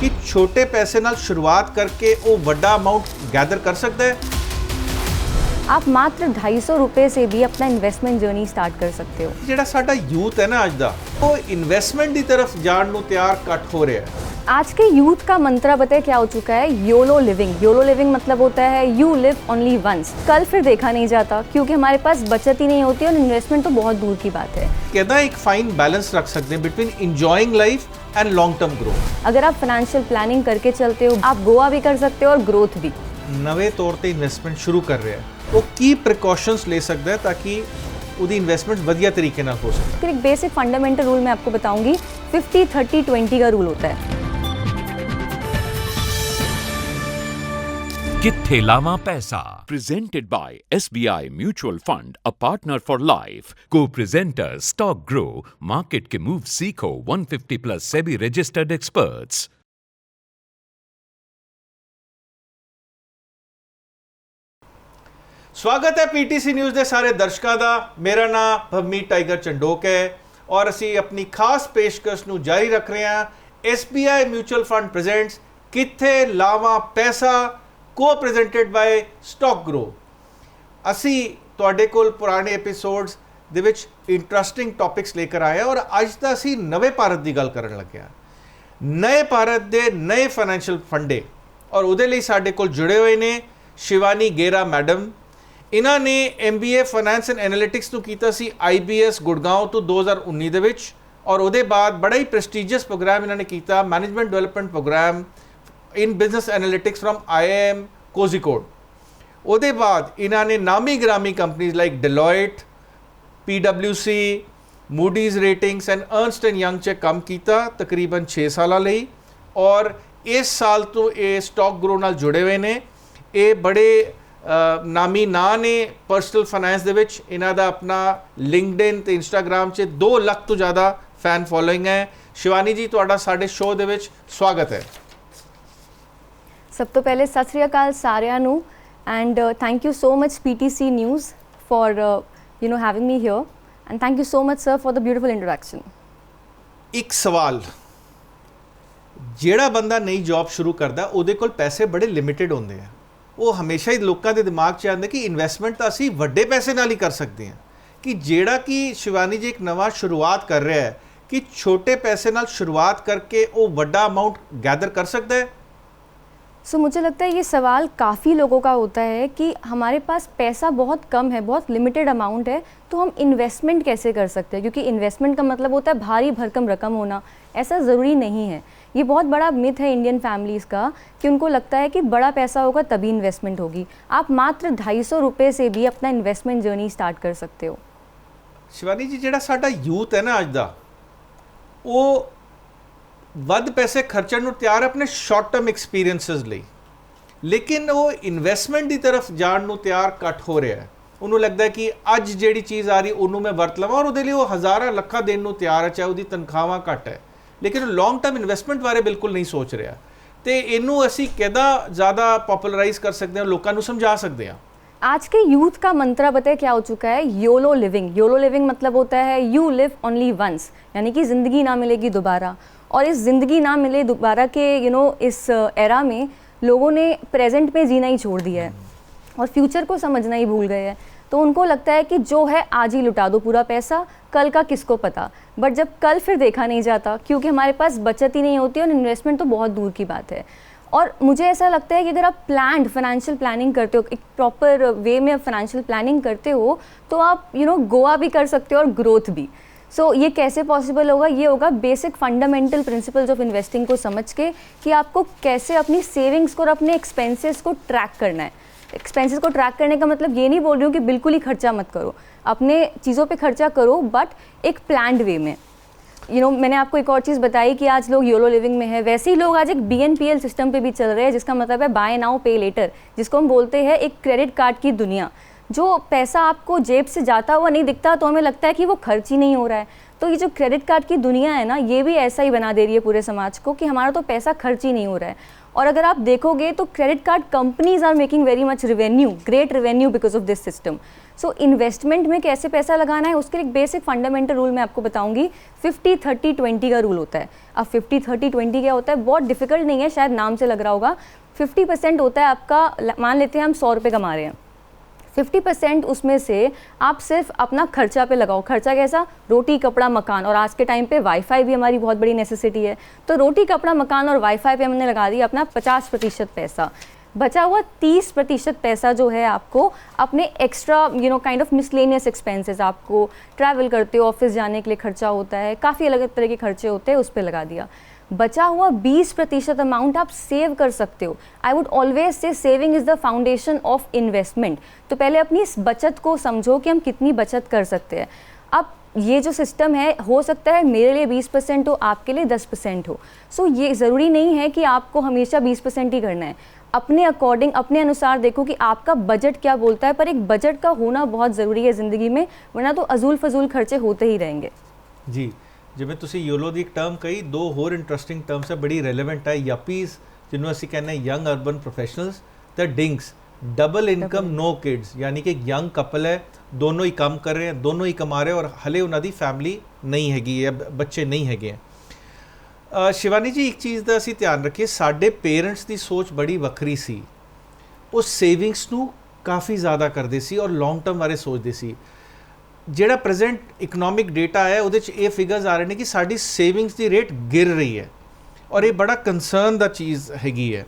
कि छोटे पैसे नाल शुरुआत करके वो बड़ा अमाउंट गैदर कर सकता है। आप मात्र 250 रुपये से भी अपना इन्वेस्टमेंट जर्नी स्टार्ट कर सकते हो। ਜਿਹੜਾ ਸਾਡਾ यूथ है ना अज दा, वो इन्वेस्टमेंट की तरफ जाण नूं तैयार घट हो रहा है। आज के यूथ का मंत्र बताए क्या हो चुका है? YOLO living. योलो लिविंग मतलब होता है यू लिव ओनली वंस, कल फिर देखा नहीं जाता, क्योंकि हमारे पास बचत ही नहीं होती और इन्वेस्टमेंट तो बहुत दूर की बात है। कहना एक फाइन बैलेंस रख सकते हैं between enjoying life and long term growth. अगर आप फाइनेंशियल प्लानिंग करके चलते हो, आप गोवा भी कर सकते हो और ग्रोथ भी। नवे तौर पे इन्वेस्टमेंट शुरू कर रहे हैं, वो की प्रिकॉशंस ले सकता है ताकि उदी इन्वेस्टमेंट वधिया तरीके नाल हो सके। फिर एक बेसिक फंडामेंटल रूल मैं आपको बताऊंगी, 50-30-20 का रूल होता है। कित्थे लावां पैसा, presented by SBI Mutual Fund, a partner for life. Co-presenters Stock Grow, market के move सीखो, 150 plus SEBI registered experts. स्वागत है पीटीसी न्यूज़ ਦੇ ਸਾਰੇ ਦਰਸ਼ਕਾਂ ਦਾ। ਮੇਰਾ ਨਾਮ ਭਵਮੀਤ ਟਾਈਗਰ ਚੰਡੋਕ ਹੈ ਔਰ ਅਸੀਂ ਆਪਣੀ ਖਾਸ ਪੇਸ਼ਕਸ਼ ਨੂੰ ਜਾਰੀ ਰੱਖ ਰਹੇ ਹਾਂ। SBI Mutual Fund presents ਕਿੱਥੇ ਲਾਵਾਂ ਪੈਸਾ, co-presented by Stock Grow। ਅਸੀਂ ਤੁਹਾਡੇ ਕੋਲ ਪੁਰਾਣੇ ਐਪੀਸੋਡਸ ਦੇ ਵਿੱਚ ਇੰਟਰਸਟਿੰਗ ਟੌਪਿਕਸ ਲੈ ਕੇ ਆਏ ਹਾਂ ਔਰ ਅੱਜ ਤਾਂ ਅਸੀਂ ਨਵੇਂ ਭਾਰਤ ਦੀ ਗੱਲ ਕਰਨ ਲੱਗੇ ਹਾਂ। ਨਏ ਭਾਰਤ ਦੇ ਨਏ ਫਾਈਨੈਂਸ਼ੀਅਲ ਫੰਡੇ ਔਰ ਉਹਦੇ ਲਈ ਸਾਡੇ ਕੋਲ ਜੁੜੇ ਹੋਏ ਨੇ ਸ਼ਿਵਾਨੀ ਗੇਰਾ ਮੈਡਮ। ਇਹਨਾਂ ਨੇ MBA ਫਾਈਨੈਂਸ ਐਂਡ ਐਨਾਲਿਟਿਕਸ ਨੂੰ ਕੀਤਾ ਸੀ IBS ਗੁੜਗਾਉਂ ਤੋਂ 2019 ਦੇ ਵਿੱਚ ਔਰ ਉਹਦੇ ਬਾਅਦ ਬੜਾ ਹੀ ਪ੍ਰੈਸਟੀਜੀਅਸ ਪ੍ਰੋਗਰਾਮ ਇਹਨਾਂ ਨੇ ਕੀਤਾ, management development program in business analytics from IIM Kozhikode। ਉਹਦੇ ਬਾਅਦ ਇਹਨਾਂ ਨੇ ਨਾਮੀ ਗ੍ਰਾਮੀ companies like Deloitte, PwC, Moody's Ratings and Ernst & Young 'ਚ ਕੰਮ ਕੀਤਾ ਤਕਰੀਬਨ 6 ਸਾਲਾਂ ਲਈ ਔਰ ਇਸ ਸਾਲ ਤੋਂ ਇਹ ਸਟਾਕ ਗਰੋ ਨਾਲ ਜੁੜੇ ਹੋਏ ਨੇ। ਇਹ ਬੜੇ ਨਾਮੀ ਨਾਂ ਨੇ ਪਰਸਨਲ ਫਾਈਨੈਂਸ ਦੇ ਵਿੱਚ। ਇਹਨਾਂ ਦਾ ਆਪਣਾ ਲਿੰਕਡਇਨ ਤੇ ਇੰਸਟਾਗ੍ਰਾਮ 'ਚ 2 ਲੱਖ ਤੋਂ ਜ਼ਿਆਦਾ ਫੈਨ ਫੋਲੋਇੰਗ ਹੈ। ਸ਼ਿਵਾਨੀ ਜੀ, ਤੁਹਾਡਾ ਸਾਡੇ ਸ਼ੋਅ ਦੇ ਵਿੱਚ ਸਵਾਗਤ ਹੈ। ਸਭ ਤੋਂ ਪਹਿਲੇ ਸਤਿ ਸ੍ਰੀ ਅਕਾਲ ਸਾਰਿਆਂ ਨੂੰ and thank you so much PTC news for having me hair and thank you so much sir for the beautiful introduction. ਇੱਕ ਸਵਾਲ, ਜਿਹੜਾ ਬੰਦਾ ਨਈ ਜੌਬ ਸ਼ੁਰੂ ਕਰਦਾ ਉਹਦੇ ਕੋਲ ਪੈਸੇ ਬੜੇ ਲਿਮਿਟਿਡ ਹੁੰਦੇ ਆ। ਉਹ ਹਮੇਸ਼ਾ ਹੀ ਲੋਕਾਂ ਦੇ ਦਿਮਾਗ 'ਚ ਆਉਂਦਾ ਕਿ ਇਨਵੈਸਟਮੈਂਟ ਤਾਂ ਅਸੀਂ ਵੱਡੇ ਪੈਸੇ ਨਾਲ ਹੀ ਕਰ ਸਕਦੇ ਹਾਂ, ਕਿ ਜਿਹੜਾ ਕਿ ਸ਼ਿਵਾਨੀ ਜੀ ਇੱਕ ਨਵਾਂ ਸ਼ੁਰੂਆਤ ਕਰ ਰਿਹਾ ਹੈ कि छोटे पैसे नाल शुरुआत करके वो बड़ा अमाउंट गैदर कर सकता है। सो मुझे लगता है ये सवाल काफ़ी लोगों का होता है कि हमारे पास पैसा बहुत कम है, बहुत लिमिटेड अमाउंट है, तो हम इन्वेस्टमेंट कैसे कर सकते हैं? क्योंकि इन्वेस्टमेंट का मतलब होता है भारी भरकम रकम होना। ऐसा ज़रूरी नहीं है। ये बहुत बड़ा मिथ है इंडियन फैमिलीज़ का कि उनको लगता है कि बड़ा पैसा होगा तभी इन्वेस्टमेंट होगी। आप मात्र 250 रुपये से भी अपना इन्वेस्टमेंट जर्नी स्टार्ट कर सकते हो। शिवानी जी, ਜਿਹੜਾ ਸਾਡਾ यूथ है ना ਅੱਜ ਦਾ, ਉਹ ਵੱਧ ਪੈਸੇ ਖਰਚਣ ਨੂੰ ਤਿਆਰ ਆਪਣੇ ਸ਼ਾਰਟ ਟਰਮ ਐਕਸਪੀਰੀਐਂਸਸ ਲਈ, ਲੇਕਿਨ ਉਹ ਇਨਵੈਸਟਮੈਂਟ ਦੀ ਤਰਫ ਜਾਣ ਨੂੰ ਤਿਆਰ ਘੱਟ ਹੋ ਰਿਹਾ ਹੈ। ਉਹਨੂੰ ਲੱਗਦਾ ਕਿ ਅੱਜ ਜਿਹੜੀ ਚੀਜ਼ ਆ ਰਹੀ ਉਹਨੂੰ ਮੈਂ ਵਰਤ ਲਵਾਂ ਔਰ ਉਹਦੇ ਲਈ ਉਹ ਹਜ਼ਾਰਾਂ ਲੱਖਾਂ ਦੇਣ ਨੂੰ ਤਿਆਰ ਹੈ, ਚਾਹੇ ਉਹਦੀ ਤਨਖਾਹਾਂ ਘੱਟ ਹੈ, ਲੇਕਿਨ ਉਹ ਲੌਂਗ ਟਰਮ ਇਨਵੈਸਟਮੈਂਟ ਬਾਰੇ ਬਿਲਕੁਲ ਨਹੀਂ ਸੋਚ ਰਿਹਾ। ਤੇ ਇਹਨੂੰ ਅਸੀਂ ਕਿੱਦਾਂ ਜ਼ਿਆਦਾ ਪੋਪੂਲਰਾਈਜ਼ ਕਰ ਸਕਦੇ ਹਾਂ, ਲੋਕਾਂ ਨੂੰ ਸਮਝਾ ਸਕਦੇ ਹਾਂ? आज के यूथ का मंत्र बताए क्या हो चुका है? YOLO living. योलो लिविंग मतलब होता है यू लिव ओनली वंस, यानी कि ज़िंदगी ना मिलेगी दोबारा। और इस ज़िंदगी ना मिले दोबारा के इस एरा में लोगों ने प्रेजेंट में जीना ही छोड़ दिया है और फ्यूचर को समझना ही भूल गए हैं। तो उनको लगता है कि जो है आज ही लुटा दो पूरा पैसा, कल का किसको पता। बट जब कल फिर देखा नहीं जाता, क्योंकि हमारे पास बचत ही नहीं होती और इन्वेस्टमेंट तो बहुत दूर की बात है। और मुझे ऐसा लगता है कि अगर आप प्लान्ड फाइनेंशियल प्लानिंग करते हो, एक प्रॉपर वे में फाइनेंशियल प्लानिंग करते हो, तो आप गोवा भी कर सकते हो और ग्रोथ भी। सो ये कैसे पॉसिबल होगा? ये होगा basic fundamental principles of investing को समझ के कि आपको कैसे अपनी सेविंग्स को और अपने एक्सपेंसेस को ट्रैक करना है। एक्सपेंसेस को ट्रैक करने का मतलब ये नहीं बोल रही हूँ कि बिल्कुल ही खर्चा मत करो, अपने चीज़ों पे खर्चा करो, बट एक प्लान्ड वे में। मैंने आपको एक और चीज़ बताई कि आज लोग योलो लिविंग में है, वैसे ही लोग आज एक BNPL सिस्टम पे भी चल रहे हैं, जिसका मतलब है बाय नाउ पे लेटर, जिसको हम बोलते हैं एक क्रेडिट कार्ड की दुनिया। जो पैसा आपको जेब से जाता हुआ नहीं दिखता तो हमें लगता है कि वो खर्च ही नहीं हो रहा है। तो ये जो क्रेडिट कार्ड की दुनिया है ना, ये भी ऐसा ही बना दे रही है पूरे समाज को कि हमारा तो पैसा खर्च ही नहीं हो रहा है। और अगर आप देखोगे तो credit card companies are making very much revenue, great revenue because of this system. So investment में कैसे पैसा लगाना है उसके लिए एक बेसिक फंडामेंटल रूल मैं आपको बताऊंगी, 50-30-20 का रूल होता है। अब 50-30-20 क्या होता है, बहुत डिफिकल्ट नहीं है, शायद नाम से लग रहा होगा। 50% होता है आपका, मान लेते हैं हम 100 रुपये कमा रहे हैं, 50% उसमें से आप सिर्फ अपना खर्चा पे लगाओ। खर्चा कैसा, रोटी कपड़ा मकान, और आज के टाइम पे वाईफाई भी हमारी बहुत बड़ी नेसेसिटी है, तो रोटी कपड़ा मकान और वाईफाई पे हमने लगा दिया अपना 50% पैसा। बचा हुआ 30% पैसा जो है आपको अपने extra kind of miscellaneous expenses, आपको ट्रैवल करते हो, ऑफिस जाने के लिए खर्चा होता है, काफ़ी अलग अलग तरह के खर्चे होते हैं, उस पर लगा दिया। बचा हुआ 20% अमाउंट आप सेव कर सकते हो। I would always say saving is the foundation of investment. तो पहले अपनी इस बचत को समझो कि हम कितनी बचत कर सकते हैं। अब ये जो सिस्टम है, हो सकता है मेरे लिए 20% हो, आपके लिए 10% हो। सो ये ज़रूरी नहीं है कि आपको हमेशा 20% ही करना है। अपने अकॉर्डिंग, अपने अनुसार देखो कि आपका बजट क्या बोलता है, पर एक बजट का होना बहुत ज़रूरी है ज़िंदगी में, वरना तो अजूल फजूल खर्चे होते ही रहेंगे। जी, जिਵੇਂ ਤੁਸੀਂ ਯੋਲੋ ਦੀ ਇੱਕ ਟਰਮ ਕਹੀ, ਦੋ ਹੋਰ ਇੰਟਰਸਟਿੰਗ ਟਰਮਸ ਹੈ, ਬੜੀ ਰੈਲੇਵੈਂਟ ਹੈ। ਯਪੀਜ਼ ਜਿਹਨੂੰ ਅਸੀਂ ਕਹਿੰਦੇ ਯੰਗ ਅਰਬਨ ਪ੍ਰੋਫੈਸ਼ਨਲਸ, ਤੇ ਡਿੰਗਸ ਡਬਲ ਇਨਕਮ ਨੋ ਕਿਡਸ, ਯਾਨੀ ਕਿ ਇੱਕ ਯੰਗ ਕਪਲ ਹੈ, ਦੋਨੋਂ ਹੀ ਕੰਮ ਕਰ ਰਹੇ ਹੈ, ਦੋਨੋਂ ਹੀ ਕਮਾ ਰਹੇ ਔਰ ਹਲੇ ਉਹਨਾਂ ਦੀ ਫੈਮਿਲੀ ਨਹੀਂ ਹੈਗੀ ਹੈ, ਬੱਚੇ ਨਹੀਂ ਹੈਗੇ ਹੈ। ਸ਼ਿਵਾਨੀ ਜੀ, ਇੱਕ ਚੀਜ਼ ਦਾ ਅਸੀਂ ਧਿਆਨ ਰੱਖੀਏ, ਸਾਡੇ ਪੇਰੈਂਟਸ ਦੀ ਸੋਚ ਬੜੀ ਵੱਖਰੀ ਸੀ। ਉਹ ਸੇਵਿੰਗਸ ਨੂੰ ਕਾਫੀ ਜ਼ਿਆਦਾ ਕਰਦੇ ਸੀ ਔਰ ਲੌਂਗ ਟਰਮ ਬਾਰੇ ਸੋਚਦੇ ਸੀ। ਜਿਹੜਾ ਪ੍ਰੈਜ਼ੈਂਟ ਇਕਨੋਮਿਕ ਡੇਟਾ ਹੈ ਉਹਦੇ 'ਚ ਇਹ ਫਿਗਰਸ ਆ ਰਹੇ ਨੇ ਕਿ ਸਾਡੀ ਸੇਵਿੰਗਸ ਦੀ ਰੇਟ ਗਿਰ ਰਹੀ ਹੈ ਔਰ ਇਹ ਬੜਾ ਕੰਸਰਨ ਦਾ ਚੀਜ਼ ਹੈਗੀ ਹੈ।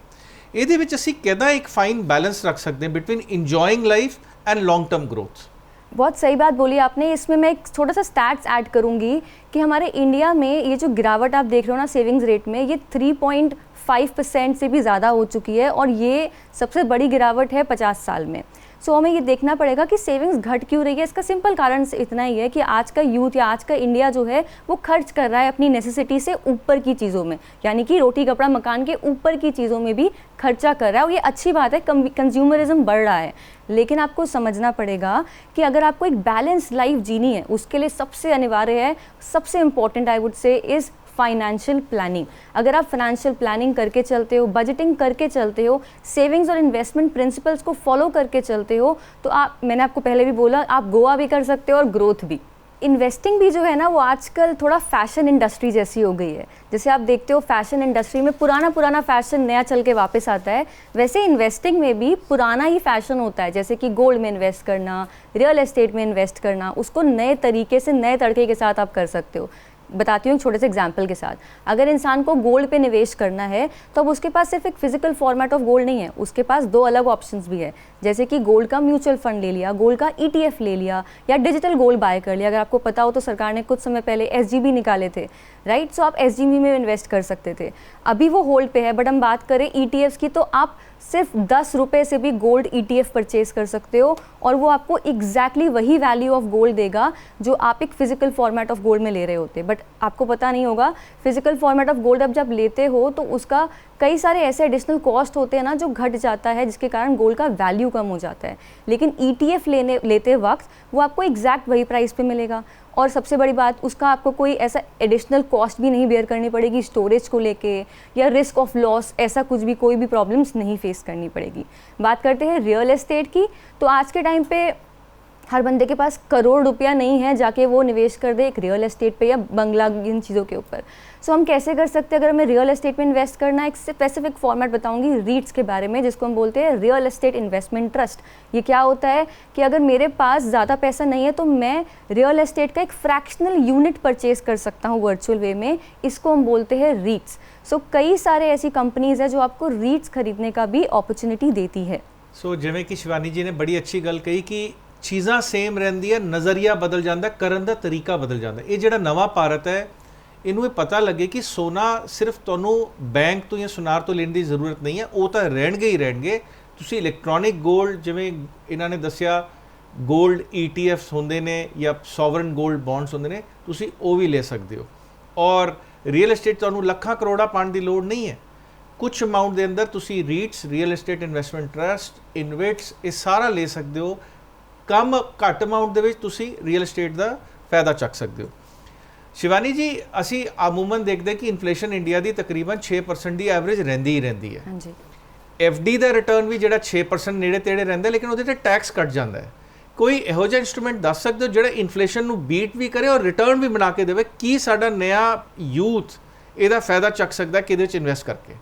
ਇਹਦੇ ਵਿੱਚ ਅਸੀਂ ਕਿੱਦਾਂ ਇੱਕ ਫਾइन बैलेंस रख सकते हैं between enjoying life and long term growth? बहुत सही बात बोली आपने। इसमें मैं एक छोटा सा स्टैट्स ऐड करूंगी कि हमारे इंडिया में ये जो गिरावट आप देख रहे हो ना सेविंग्स रेट में, ये 3.5% से भी ज़्यादा हो चुकी है और ये सबसे बड़ी गिरावट है 50 साल में। सो हमें ये देखना पड़ेगा कि सेविंग्स घट क्यों रही है। इसका सिंपल कारण इतना ही है कि आज का यूथ या आज का इंडिया जो है वो खर्च कर रहा है अपनी नेसेसिटी से ऊपर की चीज़ों में, यानी कि रोटी कपड़ा मकान के ऊपर की चीज़ों में भी खर्चा कर रहा है। और ये अच्छी बात है, कंज्यूमरिज्म बढ़ रहा है, लेकिन आपको समझना पड़ेगा कि अगर आपको एक बैलेंस लाइफ जीनी है, उसके लिए सबसे अनिवार्य है, सबसे important I would say is financial planning. अगर आप फाइनेंशियल प्लानिंग करके चलते हो, बजटिंग करके चलते हो, सेविंग्स और इन्वेस्टमेंट प्रिंसिपल्स को फॉलो करके चलते हो, तो आप, मैंने आपको पहले भी बोला, आप गोवा भी कर सकते हो और ग्रोथ भी। इन्वेस्टिंग भी जो है ना वो आजकल थोड़ा फैशन इंडस्ट्री जैसी हो गई है। जैसे आप देखते हो फैशन इंडस्ट्री में पुराना फैशन नया चल के वापस आता है, वैसे इन्वेस्टिंग में भी पुराना ही फैशन होता है। जैसे कि गोल्ड में इन्वेस्ट करना, रियल एस्टेट में इन्वेस्ट करना, उसको नए तरीके से, नए तड़के के साथ आप कर सकते हो। बताती हूँ एक छोटे से एग्जाम्पल के साथ। अगर इंसान को गोल्ड पे निवेश करना है तो अब उसके पास सिर्फ एक फिजिकल फॉर्मेट ऑफ गोल्ड नहीं है, उसके पास दो अलग ऑप्शंस भी है। जैसे कि गोल्ड का म्यूचुअल फंड ले लिया, गोल्ड का ETF ले लिया, या डिजिटल गोल्ड बाय कर लिया। अगर आपको पता हो तो सरकार ने कुछ समय पहले SGB निकाले थे, राइट। सो आप SGB में इन्वेस्ट कर सकते थे, अभी वो होल्ड पे है। बट हम बात करें ETFs की, तो आप सिर्फ 10 रुपये से भी गोल्ड ETF परचेज कर सकते हो और वो आपको एग्जैक्टली वही वैल्यू ऑफ गोल्ड देगा जो आप एक फिजिकल फॉर्मेट ऑफ गोल्ड में ले रहे होते। बट आपको पता नहीं होगा, फिजिकल फॉर्मेट ऑफ गोल्ड अब जब लेते हो तो उसका कई सारे ऐसे एडिशनल कॉस्ट होते हैं ना जो घट जाता है, जिसके कारण गोल्ड का वैल्यू कम हो जाता है। लेकिन ETF लेते वक्त वो आपको एग्जैक्ट वही प्राइस पे मिलेगा। और सबसे बड़ी बात, उसका आपको कोई ऐसा एडिशनल कॉस्ट भी नहीं बेयर करनी पड़ेगी स्टोरेज को लेके, या रिस्क ऑफ लॉस, ऐसा कुछ भी, कोई भी प्रॉब्लम्स नहीं फेस करनी पड़ेगी। बात करते हैं रियल एस्टेट की, तो आज के टाइम पे हर बंदे के पास करोड़ रुपया नहीं है जाके वो निवेश कर दे एक रियल एस्टेट पे या बंगला, इन चीज़ों के ऊपर। सो हम कैसे कर सकते हैं? अगर हमें रियल एस्टेट में इन्वेस्ट करना है, एक स्पेसिफिक फॉर्मेट बताऊंगी रीट्स के बारे में, जिसको हम बोलते हैं रियल एस्टेट इन्वेस्टमेंट ट्रस्ट। ये क्या होता है कि अगर मेरे पास ज़्यादा पैसा नहीं है तो मैं रियल एस्टेट का एक फ्रैक्शनल यूनिट परचेज कर सकता हूँ वर्चुअल वे में, इसको हम बोलते हैं रीट्स। सो कई सारे ऐसी कंपनीज है जो आपको रीट्स खरीदने का भी अपॉर्चुनिटी देती है। सो जिवें कि शिवानी जी ने बड़ी अच्छी गल कही कि चीज़ां सेम रहिंदी है, नज़रिया बदल जाता, करन दा तरीका बदल जाता। ये जिहड़ा नवा भारत है, इनू पता लगे कि सोना सिर्फ तुहानू बैंक तो या सुनार तो लेने की जरूरत नहीं है, वो तो रहणगे ही रहणगे। तुसी इलैक्ट्रॉनिक गोल्ड, जिवें इन्हां ने दस्सिया, गोल्ड ETFs होंदे ने या सॉवरन गोल्ड बॉन्ड्स होंदे ने, तुसी वो भी ले सकते हो। और रियल एस्टेट तुहानू लखां करोड़ा पाउण की लोड़ नहीं है, कुछ अमाउंट के अंदर तुसी REITs, real estate investment trust, InvITs, ये सारा ले सकते हो। कम घट अमाउंट के तुसी रियल एस्टेट का फायदा चक सकते हो। शिवानी जी, असी अमूमन देखते कि इन्फ्लेशन इंडिया की तकरीबन 6% की एवरेज रहिंदी ही रहिंदी है। हाँ जी। FD का रिटर्न भी जो 6% नेड़े तेड़े रहिंदा, लेकिन वो टैक्स कट जाता है। ਕੋਈ ਇਹੋ ਜਿਹਾ ਇੰਸਟਰੂਮੈਂਟ ਦੱਸ ਸਕਦੇ ਹੋ ਜਿਹੜਾ ਇਨਫਲੇਸ਼ਨ ਨੂੰ ਬੀਟ ਵੀ ਕਰੇ ਔਰ ਰਿਟਰਨ ਵੀ ਬਣਾ ਕੇ ਦੇਵੇ? ਕੀ ਸਾਡਾ ਨया ਯੂਥ ਇਹਦਾ ਫਾਇਦਾ ਚੱਕ ਸਕਦਾ ਕਿਹਦੇ ਵਿੱਚ ਇਨਵੈਸਟ ਕਰਕੇ?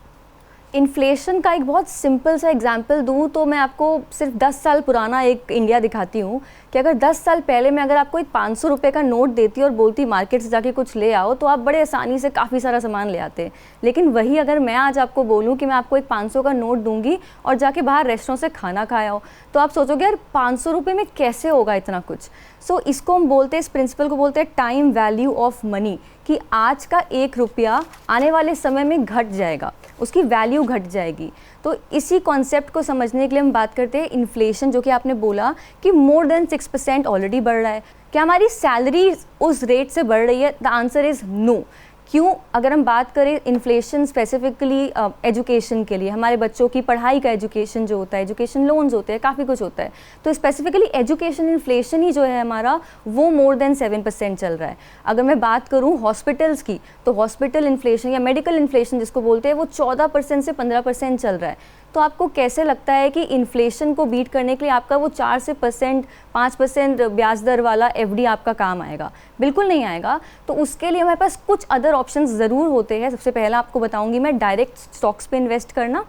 इन्फ्लेशन का एक बहुत सिंपल सा एग्जांपल दूँ तो मैं आपको सिर्फ 10 साल पुराना एक इंडिया दिखाती हूँ कि अगर 10 साल पहले मैं अगर आपको एक 500 रुपये का नोट देती और बोलती मार्केट से जाके कुछ ले आओ तो आप बड़े आसानी से काफ़ी सारा सामान ले आते। लेकिन वही अगर मैं आज आपको बोलूँ कि मैं आपको एक 500 का नोट दूंगी और जाके बाहर रेस्टोरेंट से खाना खाए आओ तो आप सोचोगे यार 500 रुपये में कैसे होगा इतना कुछ। सो इसको हम बोलते हैं, इस प्रिंसिपल को बोलते हैं टाइम वैल्यू ऑफ मनी, कि आज का 1 रुपया आने वाले समय में घट जाएगा, उसकी वैल्यू घट जाएगी। तो इसी कॉन्सेप्ट को समझने के लिए हम बात करते हैं इन्फ्लेशन, जो कि आपने बोला कि मोर देन 6% ऑलरेडी बढ़ रहा है। क्या हमारी सैलरी उस रेट से बढ़ रही है? The answer is no. क्यों? अगर हम बात करें इन्फ्लेशन स्पेसिफिकली एजुकेशन के लिए, हमारे बच्चों की पढ़ाई का एजुकेशन जो होता है, एजुकेशन लोन्स होते हैं, काफ़ी कुछ होता है, तो स्पेसिफिकली एजुकेशन इन्फ्लेशन ही जो है हमारा वो मोर देन 7% चल रहा है। अगर मैं बात करूँ हॉस्पिटल्स की तो हॉस्पिटल इन्फ्लेशन या मेडिकल इन्फ्लेशन जिसको बोलते हैं वो 14% से 15% चल रहा है। तो आपको कैसे लगता है कि इन्फ्लेशन को बीट करने के लिए आपका वो 4 से 5% ब्याज दर वाला एफडी आपका काम आएगा? बिल्कुल नहीं आएगा। तो उसके लिए हमारे पास कुछ अदर ऑप्शंस ज़रूर होते हैं। सबसे पहला आपको बताऊंगी मैं डायरेक्ट स्टॉक्स पे इन्वेस्ट करना।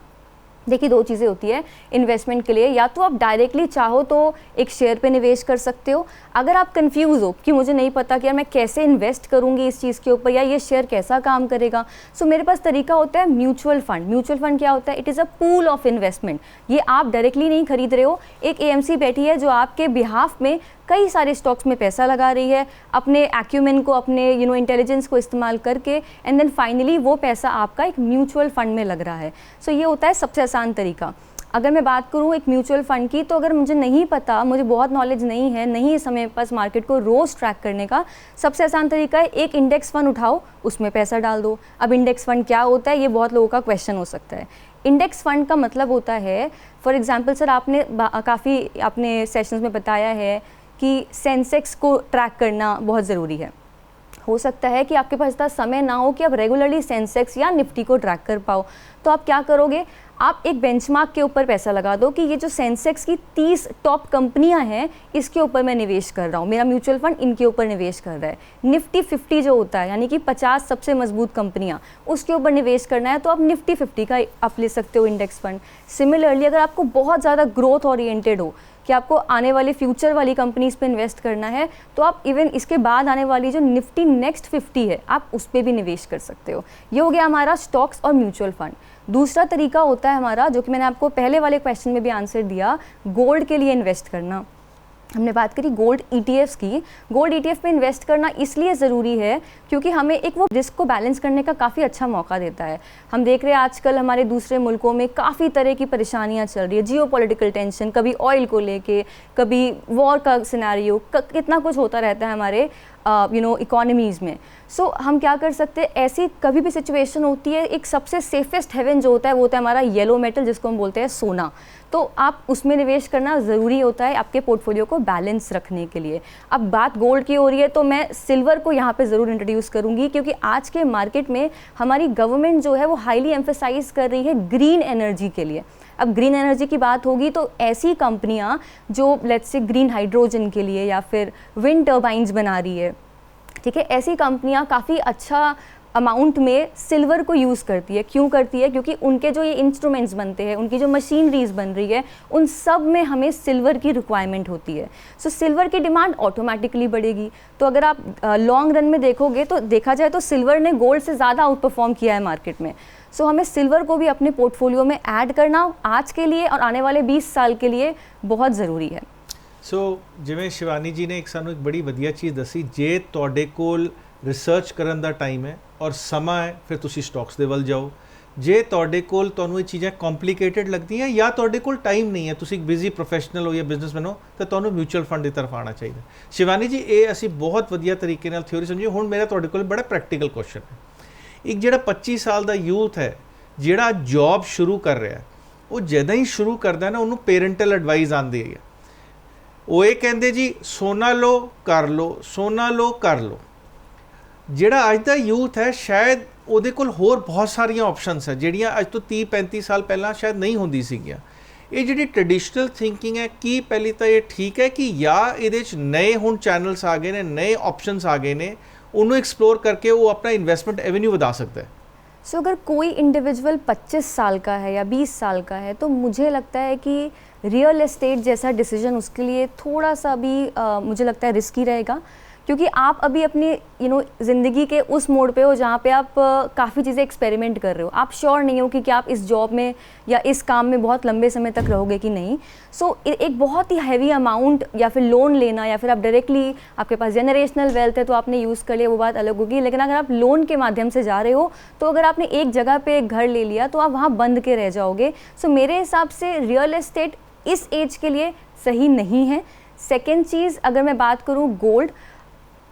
देखिए 2 चीज़ें होती है इन्वेस्टमेंट के लिए, या तो आप डायरेक्टली चाहो तो एक शेयर पे निवेश कर सकते हो। अगर आप कंफ्यूज हो कि मुझे नहीं पता कि यार मैं कैसे इन्वेस्ट करूंगी इस चीज़ के ऊपर या ये शेयर कैसा काम करेगा, सो मेरे पास तरीका होता है म्यूचुअल फंड। म्यूचुअल फंड क्या होता है? It is a pool of investment. ये आप डायरेक्टली नहीं खरीद रहे हो, एक एएमसी बैठी है जो आपके बिहाफ में कई सारे स्टॉक्स में पैसा लगा रही है अपने एक्यूमेन को, अपने इंटेलिजेंस को इस्तेमाल करके, एंड देन फाइनली वो पैसा आपका एक म्यूचुअल फंड में लग रहा है। सो ये होता है सबसे आसान तरीका। अगर मैं बात करूँ एक म्यूचुअल फ़ंड की, तो अगर मुझे नहीं पता, मुझे बहुत नॉलेज नहीं है, नहीं है समय पास मार्केट को रोज़ ट्रैक करने का, सबसे आसान तरीका है एक इंडेक्स फ़ंड उठाओ, उसमें पैसा डाल दो। अब इंडेक्स फ़ंड क्या होता है, ये बहुत लोगों का क्वेश्चन हो सकता है। इंडेक्स फ़ंड का मतलब होता है, फॉर एग्जांपल सर आपने काफ़ी अपने सेशंस में बताया है कि सेंसेक्स को ट्रैक करना बहुत ज़रूरी है। हो सकता है कि आपके पास इतना समय ना हो कि आप रेगुलरली सेंसेक्स या निफ्टी को ट्रैक कर पाओ, तो आप क्या करोगे? आप एक बेंचमार्क के ऊपर पैसा लगा दो कि ये जो सेंसेक्स की 30 टॉप कंपनियां हैं इसके ऊपर मैं निवेश कर रहा हूँ, मेरा म्यूचुअल फंड इनके ऊपर निवेश कर रहा है। निफ्टी 50 जो होता है यानी कि 50 सबसे मजबूत कंपनियां, उसके ऊपर निवेश करना है तो आप निफ्टी 50 का आप ले सकते हो इंडेक्स फंड। सिमिलरली अगर आपको बहुत ज़्यादा ग्रोथ ओरिएंटेड हो कि आपको आने वाली फ्यूचर वाली कंपनीज पे इन्वेस्ट करना है, तो आप इवन इसके बाद आने वाली जो निफ्टी नेक्स्ट 50 है आप उस पर भी निवेश कर सकते हो। ये हो गया हमारा स्टॉक्स और म्यूचुअल फंड। दूसरा तरीका होता है हमारा, जो कि मैंने आपको पहले वाले क्वेश्चन में भी आंसर दिया, गोल्ड के लिए इन्वेस्ट करना। हमने बात करी गोल्ड ETFs की। गोल्ड ETF में इन्वेस्ट करना इसलिए ज़रूरी है क्योंकि हमें एक वो रिस्क को बैलेंस करने का काफ़ी अच्छा मौका देता है। हम देख रहे हैं आजकल हमारे दूसरे मुल्कों में काफ़ी तरह की परेशानियां चल रही है, जियोपॉलिटिकल टेंशन, कभी ऑयल को लेके, कभी वॉर का सिनेरियो, कितना कुछ होता रहता है हमारे इकोनॉमीज़ में। सो हम क्या कर सकते हैं, ऐसी कभी भी सिचुएशन होती है, एक सबसे सेफेस्ट हेवन जो होता है वो होता है हमारा येलो मेटल, जिसको हम बोलते हैं सोना। तो आप उसमें निवेश करना ज़रूरी होता है आपके पोर्टफोलियो को बैलेंस रखने के लिए। अब बात गोल्ड की हो रही है तो मैं सिल्वर को यहाँ पे ज़रूर इंट्रोड्यूस करूँगी, क्योंकि आज के मार्केट में हमारी गवर्नमेंट जो है वो हाईली एम्फेसाइज कर रही है ग्रीन एनर्जी के लिए। अब ग्रीन एनर्जी की बात होगी तो ऐसी कंपनियां जो लेट्स से ग्रीन हाइड्रोजन के लिए या फिर विंड टर्बाइंस बना रही है, ठीक है, ऐसी कंपनियां काफ़ी अच्छा अमाउंट में सिल्वर को यूज़ करती है। क्यों करती है? क्योंकि उनके जो ये इंस्ट्रूमेंट्स बनते हैं, उनकी जो मशीनरीज बन रही है, उन सब में हमें सिल्वर की रिक्वायरमेंट होती है। सो सिल्वर की डिमांड ऑटोमेटिकली बढ़ेगी। तो अगर आप लॉन्ग रन में देखोगे तो देखा जाए तो सिल्वर ने गोल्ड से ज़्यादा आउट परफॉर्म किया है मार्केट में। सो हमें सिल्वर को भी अपने पोर्टफोलियो में ऐड करना आज के लिए और आने वाले 20 साल के लिए बहुत ज़रूरी है। सो जिवें शिवानी जी ने सानू एक बड़ी वधिया चीज़ दसी, जे तुहाडे कोल रिसर्च करन दा टाइम है और समा है फिर तुसी स्टॉक्स दे वल जाओ। जे तुहाडे कोल तुहानू ये चीज़ें कॉम्प्लीकेटेड लगती हैं या तुहाडे कोल टाइम नहीं है, तुसी एक बिजी प्रोफैशनल हो या बिजनेसमैन हो, तो तुहानू म्यूचुअल फंड की तरफ आना चाहिए। शिवानी जी ये असी बहुत वधिया तरीके नाल थ्योरी समझी। हुण मेरा तुहाडे कोल बड़ा प्रैक्टिकल क्वेश्चन है। एक जिहड़ा 25 साल का यूथ है जिहड़ा जॉब शुरू कर रहा है, वो जदों ही शुरू करता है ना, उन्होंने पेरेंटल एडवाइस आती है, वो ये कहते जी सोना लो कर लो, सोना लो कर लो। जिहड़ा अज दा यूथ है शायद उहदे कोल होर बहुत सारिया ऑप्शंस है जिहड़ियां अज तो 30-35 साल पहला शायद नहीं होंदी सीगियां। ਇਹ ਜਿਹੜੀ ਟ੍ਰੈਡੀਸ਼ਨਲ ਥਿੰਕਿੰਗ ਹੈ, ਕੀ ਪਹਿਲੀ ਤਾਂ ਇਹ ਠੀਕ ਹੈ ਕਿ ਜਾਂ ਇਹਦੇ 'ਚ ਨਏ ਹੁਣ ਚੈਨਲਸ ਆ ਗਏ ਨੇ, ਨਏ ਆਪਸ਼ਨਸ ਆ ਗਏ ਨੇ, ਉਹਨੂੰ एक्सप्लोर करके वो अपना इन्वेस्टमेंट एवेन्यू बता सकता है? सो अगर कोई इंडिविजुअल 25 साल का है या 20 साल का है तो मुझे लगता है कि रियल एस्टेट जैसा डिसीजन उसके लिए थोड़ा सा भी मुझे लगता है रिस्की रहेगा, क्योंकि आप अभी अपनी ज़िंदगी के उस मोड़ पे हो जहाँ पे आप काफ़ी चीज़ें एक्सपेरिमेंट कर रहे हो। आप श्योर नहीं हो कि क्या आप इस जॉब में या इस काम में बहुत लंबे समय तक रहोगे कि नहीं। सो एक बहुत ही हैवी अमाउंट या फिर लोन लेना, या फिर आप डायरेक्टली, आपके पास जनरेशनल वेल्थ है तो आपने यूज़ कर लिया, वो बात अलग होगी। लेकिन अगर आप लोन के माध्यम से जा रहे हो तो अगर आपने एक जगह पर एक घर ले लिया तो आप वहाँ बंद के रह जाओगे। सो मेरे हिसाब से रियल एस्टेट इस एज के लिए सही नहीं है। सेकेंड चीज़, अगर मैं बात करूँ गोल्ड,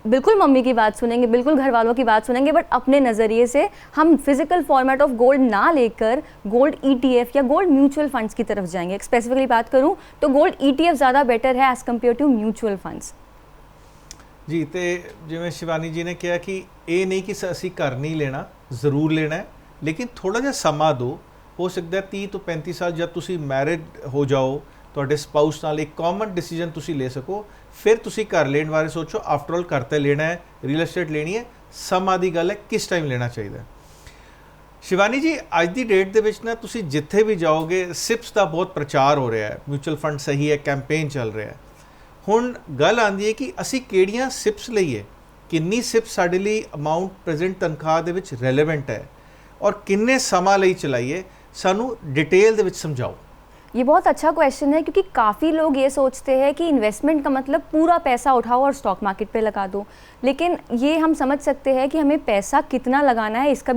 बिल्कुल मम्मी की बात सुनेंगे, बिल्कुल घर वालों की बात सुनेंगे, बट अपने नज़रिए से हम फिजिकल फॉर्मेट ऑफ गोल्ड ना लेकर गोल्ड ETF या गोल्ड म्यूचुअल फंड्स की तरफ जाएंगे। स्पेसिफिकली बात करूं तो गोल्ड ETF ज़्यादा बेटर है as compare to mutual funds. जी, तो जिवें शिवानी जी ने कहा कि ये नहीं कि असी घर नहीं लेना, ज़रूर लेना है, लेकिन थोड़ा जिहा समा दो। हो सकता है 30 तो 35 साल जब तुसी मैरिड हो जाओ, ਤੁਹਾਡੇ ਸਪਾਊਸ ਨਾਲ ਇੱਕ ਕਾਮਨ ਡਿਸੀਜਨ ਤੁਸੀਂ ਲੈ ਸਕੋ, ਫਿਰ ਤੁਸੀਂ ਘਰ ਲੈਣ ਬਾਰੇ ਸੋਚੋ। ਆਫਟਰ ਆਲ ਘਰ ਤਾਂ ਲੈਣਾ ਹੈ, ਰੀਅਲ ਐਸਟੇਟ ਲੈਣੀ ਹੈ, ਸਮਾਂ ਦੀ ਗੱਲ ਹੈ ਕਿਸ ਟਾਈਮ ਲੈਣਾ ਚਾਹੀਦਾ। ਸ਼ਿਵਾਨੀ ਜੀ, ਅੱਜ ਦੀ ਡੇਟ ਦੇ ਵਿੱਚ ਨਾ ਤੁਸੀਂ ਜਿੱਥੇ ਵੀ ਜਾਓਗੇ ਸਿਪਸ ਦਾ ਬਹੁਤ ਪ੍ਰਚਾਰ ਹੋ ਰਿਹਾ ਹੈ, ਮਿਊਚੁਅਲ ਫੰਡ ਸਹੀ ਹੈ, ਕੈਂਪੇਨ ਚੱਲ ਰਿਹਾ ਹੈ। ਹੁਣ ਗੱਲ ਆਉਂਦੀ ਹੈ ਕਿ ਅਸੀਂ ਕਿਹੜੀਆਂ ਸਿਪਸ ਲਈਏ, ਕਿੰਨੀ ਸਿਪਸ ਸਾਡੇ ਲਈ ਅਮਾਊਂਟ ਪ੍ਰੈਜ਼ੈਂਟ ਤਨਖਾਹ ਦੇ ਵਿੱਚ ਰੈਲੇਵੈਂਟ ਹੈ, ਔਰ ਕਿੰਨੇ ਸਮਾਂ ਲਈ ਚਲਾਈਏ, ਸਾਨੂੰ डिटेल ਦੇ ਵਿੱਚ ਸਮਝਾਓ। ये बहुत अच्छा क्वेश्चन है, क्योंकि काफ़ी लोग ये सोचते हैं कि इन्वेस्टमेंट का मतलब पूरा पैसा उठाओ और स्टॉक मार्केट पे लगा दो, लेकिन ये हम समझ सकते हैं कि हमें पैसा कितना लगाना है, इसका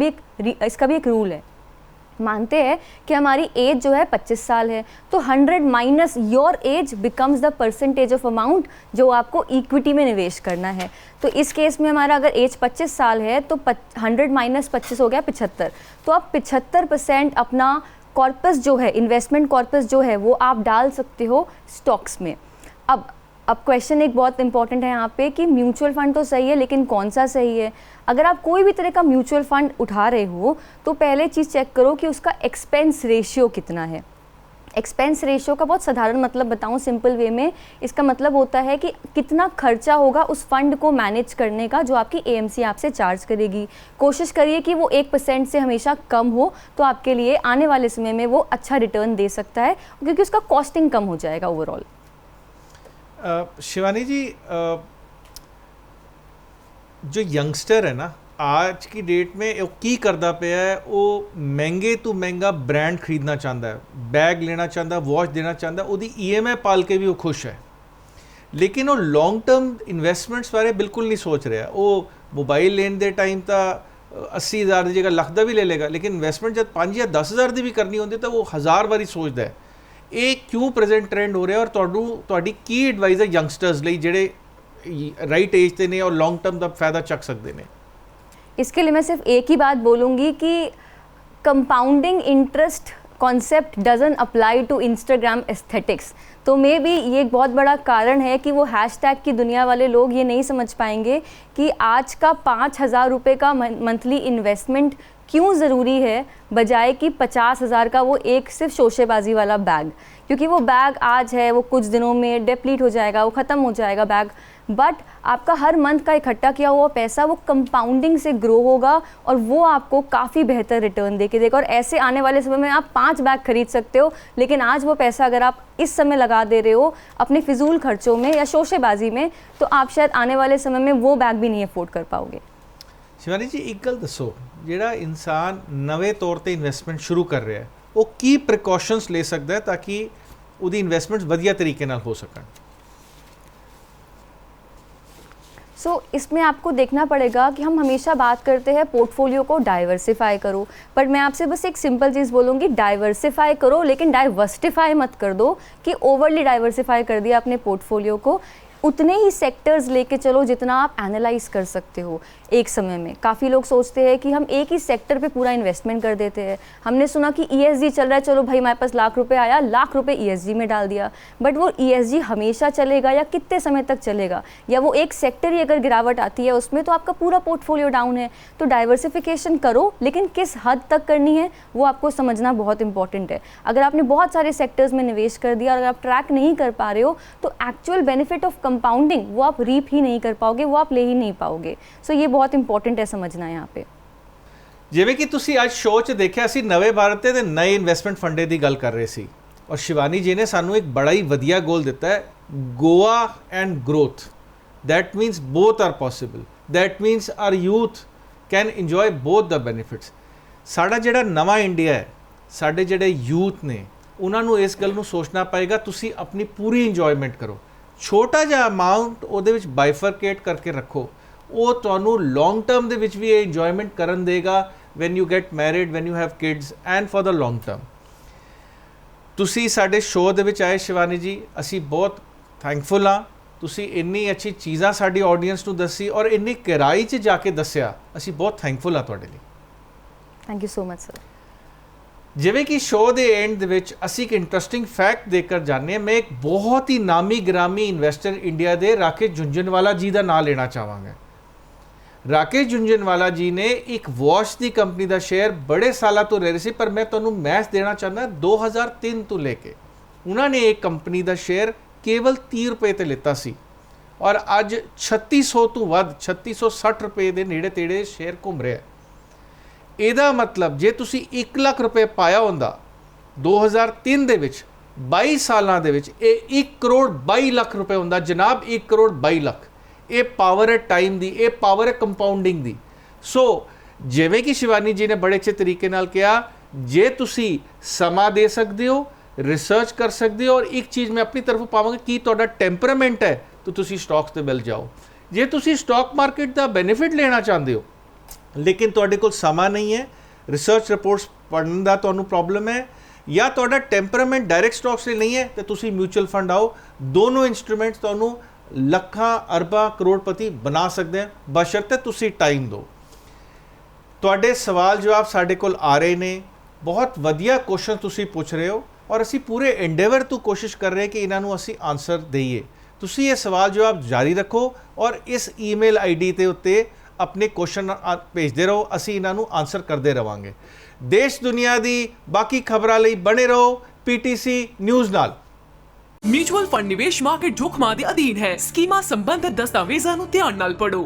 भी एक रूल है। मानते हैं कि हमारी एज जो है 25 साल है, तो 100 minus your age becomes the percentage of amount जो आपको इक्विटी में निवेश करना है। तो इस केस में हमारा अगर एज 25 साल है तो 100 माइनस 25 हो गया 75, तो आप 75% अपना कॉर्पस जो है, इन्वेस्टमेंट कॉर्पस जो है, वो आप डाल सकते हो स्टॉक्स में। अब क्वेश्चन एक बहुत इंपॉर्टेंट है यहाँ पे कि म्यूचुअल फंड तो सही है, लेकिन कौन सा सही है। अगर आप कोई भी तरह का म्यूचुअल फंड उठा रहे हो तो पहले चीज़ चेक करो कि उसका एक्सपेंस रेशियो कितना है। एक्सपेंस रेशियो का बहुत साधारण मतलब बताऊं सिंपल वे में, इसका मतलब होता है कि कितना खर्चा होगा उस फंड को मैनेज करने का जो आपकी AMC आपसे चार्ज करेगी। कोशिश करिए कि वो 1% से हमेशा कम हो, तो आपके लिए आने वाले समय में वो अच्छा रिटर्न दे सकता है, क्योंकि उसका कॉस्टिंग कम हो जाएगा ओवरऑल। शिवानी जी, जो यंगस्टर है ना आज की डेट में, वो की करता पिया है, वो महंगे तो महंगा ब्रांड खरीदना चाहता है, बैग लेना चाहता, वॉच देना चाहता, उसकी EMI पाल के भी वो खुश है, लेकिन वो लॉन्ग टर्म इन्वेस्टमेंट्स बारे बिल्कुल नहीं सोच रहा। वो मोबाइल लेने के टाइम तो 80,000 की जगह लाख का भी ले लेगा, लेकिन इन्वेस्टमेंट जब 5 या 10,000 की भी करनी होती तो वो 1000 बारी सोचता है। ये क्यों प्रेजेंट ट्रेंड हो रहा है, और तुहाडी की एडवाइस है यंगस्टर्स लिए जिहड़े राइट एज ते ने और लॉन्ग टर्म का फायदा चक सकते हैं? इसके लिए मैं सिर्फ एक ही बात बोलूँगी कि compounding interest concept doesn't apply to Instagram aesthetics. तो मे बी ये एक बहुत बड़ा कारण है कि वो हैशटैग की दुनिया वाले लोग ये नहीं समझ पाएंगे कि आज का 5,000 रुपये का मंथली इन्वेस्टमेंट क्यों ज़रूरी है, बजाय कि 50,000 का वो एक सिर्फ शोशेबाजी वाला बैग। क्योंकि वो बैग आज है, वो कुछ दिनों में डिप्लीट हो जाएगा, वो ख़त्म हो जाएगा बैग, बट आपका हर मंथ का इकट्ठा किया हुआ पैसा वो कंपाउंडिंग से ग्रो होगा और वो आपको काफ़ी बेहतर रिटर्न दे के देगा। और ऐसे आने वाले समय में आप 5 बैग खरीद सकते हो, लेकिन आज वो पैसा अगर आप इस समय लगा दे रहे हो अपने फिजूल खर्चों में या शोशेबाजी में, तो आप शायद आने वाले समय में वो बैग भी नहीं अफोर्ड कर पाओगे। शिवानी जी, एक गल दसो, जिहड़ा इंसान नवे तौर पर इन्वेस्टमेंट शुरू कर रहा है वो की प्रिकॉशनस ले सकता है ताकि उसकी इन्वेस्टमेंट्स वधिया तरीके नाल हो सकन? इसमें आपको देखना पड़ेगा कि हम हमेशा बात करते हैं पोर्टफोलियो को डाइवर्सिफाई करो, पर मैं आपसे बस एक सिंपल चीज़ बोलूँगी, डाइवर्सिफाई करो लेकिन डाइवर्सिफाई मत कर दो कि ओवरली डाइवर्सिफाई कर दिया अपने पोर्टफोलियो को। उतने ही सेक्टर्स लेके चलो जितना आप एनालाइज कर सकते हो एक समय में। काफ़ी लोग सोचते हैं कि हम एक ही सेक्टर पे पूरा इन्वेस्टमेंट कर देते हैं। हमने सुना कि ESG चल रहा है, चलो भाई हमारे पास लाख रुपए आया, लाख रुपए ESG में डाल दिया। बट वो ESG हमेशा चलेगा या कितने समय तक चलेगा, या वो एक सेक्टर ही अगर गिरावट आती है उसमें तो आपका पूरा पोर्टफोलियो डाउन है। तो डाइवर्सिफिकेशन करो, लेकिन किस हद तक करनी है वो आपको समझना बहुत इंपॉर्टेंट है। अगर आपने बहुत सारे सेक्टर्स में निवेश कर दिया और अगर आप ट्रैक नहीं कर पा रहे हो तो एक्चुअल बेनिफिट ऑफ कंपाउंडिंग वो आप रीप ही नहीं कर पाओगे, वो आप ले ही नहीं पाओगे। सो ये बहुत इंपॉर्टेंट है समझना यहाँ पे। ਜਿਵੇਂ ਕਿ ਤੁਸੀਂ ਅੱਜ ਸ਼ੋਅ 'ਚ ਦੇਖਿਆ ਸੀ ਨਵੇਂ ਭਾਰਤ ਦੇ ਨਏ ਇਨਵੈਸਟਮੈਂਟ ਫੰਡੇ ਦੀ ਗੱਲ ਕਰ ਰਹੇ ਸੀ ਔਰ ਸ਼ਿਵਾਨੀ ਜੀ ਨੇ ਸਾਨੂੰ ਇੱਕ ਬੜਾ ਹੀ ਵਧੀਆ ਗੋਲ ਦਿੱਤਾ ਹੈ, ਗੋਆ and growth. That means both are possible, that means our youth can enjoy both the benefits. ਸਾਡਾ ਜਿਹੜਾ ਨਵਾਂ ਇੰਡੀਆ ਹੈ, ਸਾਡੇ ਜਿਹੜੇ ਯੂਥ ਨੇ ਉਹਨਾਂ ਨੂੰ ਇਸ ਗੱਲ ਨੂੰ ਸੋਚਣਾ ਪਏਗਾ ਤੁਸੀਂ ਆਪਣੀ ਪੂਰੀ ਇੰਜੋਇਮੈਂਟ ਕਰੋ। ਛੋਟਾ ਜਿਹਾ ਅਮਾਊਂਟ ਉਹਦੇ ਵਿੱਚ ਬਾਈਫਰਕੇਟ ਕਰਕੇ ਰੱਖੋ, ਉਹ ਤੁਹਾਨੂੰ ਲੌਂਗ ਟਰਮ ਦੇ ਵਿੱਚ ਵੀ ਇਹ ਇੰਜੋਇਮੈਂਟ ਕਰਨ ਦੇਗਾ when you get married, when you have kids and for the long term। ਤੁਸੀਂ ਸਾਡੇ ਸ਼ੋਅ ਦੇ ਵਿੱਚ ਆਏ ਸ਼ਿਵਾਨੀ ਜੀ, ਅਸੀਂ ਬਹੁਤ ਥੈਂਕਫੁਲ ਹਾਂ। ਤੁਸੀਂ ਇੰਨੀ ਅੱਛੀ ਚੀਜ਼ਾਂ ਸਾਡੀ ਆਡੀਅנס ਨੂੰ ਦੱਸੀ ਔਰ ਇੰਨੀ ਗਹਿਰਾਈ 'ਚ ਜਾ ਕੇ ਦੱਸਿਆ, ਅਸੀਂ ਬਹੁਤ ਥੈਂਕਫੁਲ ਹਾਂ ਤੁਹਾਡੇ ਲਈ। Thank you so much sir. ਜਿਵੇਂ ਕਿ ਸ਼ੋਅ ਦੇ ਐਂਡ ਦੇ ਵਿੱਚ ਅਸੀਂ ਇੱਕ ਇੰਟਰਸਟਿੰਗ ਫੈਕਟ ਦੇ ਕਰ ਜਾਂਦੇ ਹਾਂ। ਮੈਂ ਇੱਕ ਬਹੁਤ ਹੀ ਨਾਮੀ ਗ੍ਰਾਮੀ ਇਨਵੈਸਟਰ ਇੰਡੀਆ ਦੇ ਰਾਕੇਸ਼ ਝੁੰਝੁਨਵਾਲਾ ਜੀ ਦਾ ਨਾਮ ਲੈਣਾ ਚਾਹਾਂਗਾ। ਰਾਕੇਸ਼ ਝੁੰਝੁਨਵਾਲਾ ਜੀ ਨੇ ਇੱਕ ਵਾਚ ਦੀ ਕੰਪਨੀ ਦਾ ਸ਼ੇਅਰ ਬੜੇ ਸਾਲਾਂ ਤੋਂ ਲੈ ਰਹੇ ਸੀ, ਪਰ ਮੈਂ ਤੁਹਾਨੂੰ ਮੈਥ ਦੇਣਾ ਚਾਹੁੰਦਾ 2003 ਤੋਂ ਲੈ ਕੇ ਉਹਨਾਂ ਨੇ ਇੱਕ ਕੰਪਨੀ ਦਾ ਸ਼ੇਅਰ ਕੇਵਲ 30 ਰੁਪਏ ਤੇ ਲਿੱਤਾ ਸੀ ਔਰ ਅੱਜ 3600 ਤੋਂ ਵੱਧ 3660 ਰੁਪਏ ਦੇ ਨੇੜੇ ਤੇੜੇ ਸ਼ੇਅਰ ਘੁੰਮ ਰਿਹਾ। ਇਹਦਾ ਮਤਲਬ ਜੇ ਤੁਸੀਂ 1 ਲੱਖ ਰੁਪਏ ਪਾਇਆ ਹੁੰਦਾ 2003 ਦੇ ਵਿੱਚ, 22 ਸਾਲਾਂ ਦੇ ਵਿੱਚ ਇਹ 1 ਕਰੋੜ 22 ਲੱਖ ਰੁਪਏ ਹੁੰਦਾ ਜਨਾਬ। 1 ਕਰੋੜ 22 ਲੱਖ। ਇਹ ਪਾਵਰ ਹੈ ਟਾਈਮ ਦੀ, ਇਹ ਪਾਵਰ ਹੈ ਕੰਪਾਊਂਡਿੰਗ ਦੀ। ਸੋ ਜਿਵੇਂ ਕਿ ਸ਼ਿਵਾਨੀ ਜੀ ਨੇ ਬੜੇ ਅੱਛੇ ਤਰੀਕੇ ਨਾਲ ਕਿਹਾ, ਜੇ ਤੁਸੀਂ ਸਮਾਂ ਦੇ ਸਕਦੇ ਹੋ, ਰਿਸਰਚ ਕਰ ਸਕਦੇ ਹੋ ਔਰ ਇੱਕ ਚੀਜ਼ ਮੈਂ ਆਪਣੀ ਤਰਫੋਂ ਪਾਵਾਂਗਾ ਕਿ ਤੁਹਾਡਾ ਟੈਂਪਰਾਮੈਂਟ ਹੈ ਤਾਂ ਤੁਸੀਂ ਸਟਾਕਸ ਤੇ ਮਿਲ ਜਾਓ। ਜੇ ਤੁਸੀਂ ਸਟਾਕ ਮਾਰਕੀਟ ਦਾ ਬੈਨੀਫਿਟ ਲੈਣਾ ਚਾਹੁੰਦੇ ਹੋ ਲੇਕਿਨ ਤੁਹਾਡੇ ਕੋਲ ਸਮਾਂ ਨਹੀਂ ਹੈ, ਰਿਸਰਚ ਰਿਪੋਰਟਸ ਪੜ੍ਹਨ ਦਾ ਤੁਹਾਨੂੰ ਪ੍ਰੋਬਲਮ ਹੈ, ਜਾਂ ਤੁਹਾਡਾ ਟੈਂਪਰਾਮੈਂਟ ਡਾਇਰੈਕਟ ਸਟਾਕਸ ਲਈ ਨਹੀਂ ਹੈ, ਤਾਂ ਤੁਸੀਂ ਮਿਊਚੁਅਲ ਫੰਡ ਆਓ। ਦੋਨੋਂ ਇਨਸਟਰੂਮੈਂਟਸ ਤੁਹਾਨੂੰ ਲੱਖਾਂ ਅਰਬਾਂ ਕਰੋੜਪਤੀ ਬਣਾ ਸਕਦੇ ਆ, ਬਸ਼ਰਤੇ ਤੁਸੀਂ ਟਾਈਮ ਦਿਓ। ਤੁਹਾਡੇ ਸਵਾਲ ਜਵਾਬ ਸਾਡੇ ਕੋਲ ਆ ਰਹੇ ਨੇ, ਬਹੁਤ ਵਧੀਆ ਕੁਐਸਚਨ ਤੁਸੀਂ ਪੁੱਛ ਰਹੇ ਹੋ ਔਰ ਅਸੀਂ ਪੂਰੇ ਐਂਡੇਵਰ ਤੋਂ ਕੋਸ਼ਿਸ਼ ਕਰ ਰਹੇ ਕਿ ਇਹਨਾਂ ਨੂੰ ਅਸੀਂ ਆਨਸਰ ਦਈਏ। ਤੁਸੀਂ ਇਹ ਸਵਾਲ ਜਵਾਬ ਜਾਰੀ ਰੱਖੋ ਔਰ ਇਸ ਈਮੇਲ ID ਦੇ ਉੱਤੇ ਆਪਣੇ ਕੁਐਸਚਨ ਭੇਜਦੇ ਰਹੋ, ਅਸੀਂ ਇਹਨਾਂ ਨੂੰ ਆਨਸਰ ਕਰਦੇ ਰਵਾਂਗੇ। ਦੇਸ਼ ਦੁਨੀਆ ਦੀ ਬਾਕੀ ਖਬਰਾਂ ਲਈ ਬਣੇ ਰਹੋ PTC ਨਿਊਜ਼ ਨਾਲ। म्यूचुअल फंड निवेश मार्केट जोखिमां ਦੇ ਅਧੀਨ ਹੈ। ਸਕੀਮਾਂ ਸੰਬੰਧਿਤ ਦਸਤਾਵੇਜ਼ਾਂ ਨੂੰ ਧਿਆਨ ਨਾਲ ਪੜ੍ਹੋ।